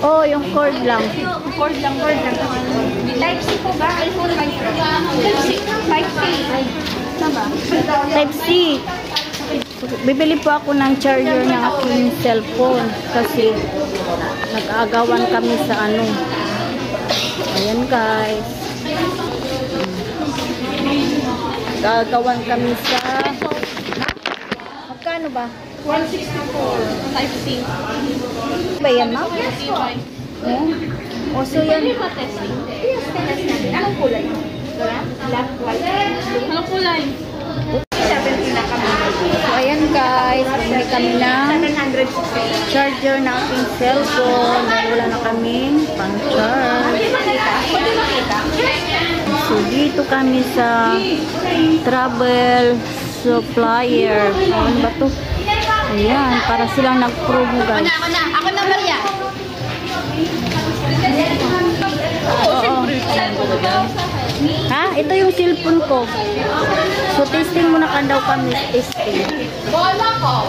Oh, yung cord lang. Cord lang. Type C po ba? iPhone Type C. Tama. Type C. Bibili po ako ng charger ng aking cellphone kasi nag-aagawan kami sa ano. Ayan guys. Nag-aagawan kami sa magkano ba? 164. Type C. Ba yan, ma'am? O, so yan. Anong kulay? Black, white. Anong kulay? 70 na kami. So, ayan guys. Bumili kami ng 760. charger ng aking cellphone. Dahil wala na kaming pang-charge. So, dito kami sa travel supplier. Ano ba to? Ayan, para silang nag-promo guys. Ako na, Maria. Oo. Ha? Ito yung cellphone ko. So, testing muna ka daw kami. Testing. Bola ko.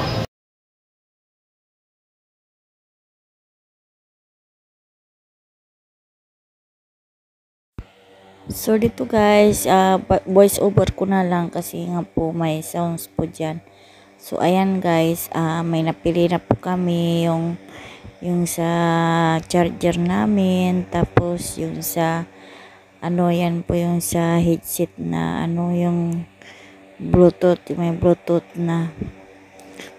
So, dito guys, voice over ko na lang kasi nga po may sounds po dyan. So, ayan guys, may napili na po kami yung sa charger namin, tapos yung sa ano, yan po yung sa headset na ano, yung Bluetooth, may Bluetooth na.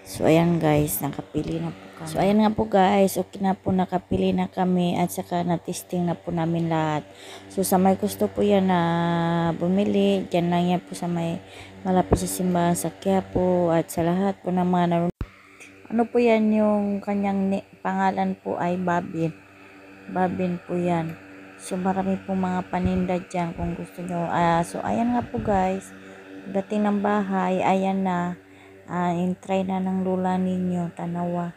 So, ayan guys, nakapili na po kami. So, ayan nga po guys, okay na po, nakapili na kami at saka na-testing na po namin lahat. So, sa may gusto po yan na bumili, dyan lang yan po sa may malapit sa simbahan sa Quiapo at sa lahat po ng mga ano po yan, yung kanyang pangalan po ay Babin. Babin po yan. So, marami po mga paninda dyan kung gusto nyo. So, ayan nga po guys, dating ng bahay, ayan na. In-try na ng lula ninyo, tanawa.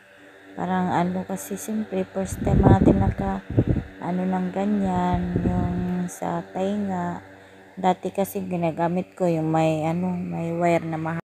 Parang ano kasi, siyempre, first time natin ano ng ganyan, yung sa tainga. Dati kasi ginagamit ko yung may wire na mahal.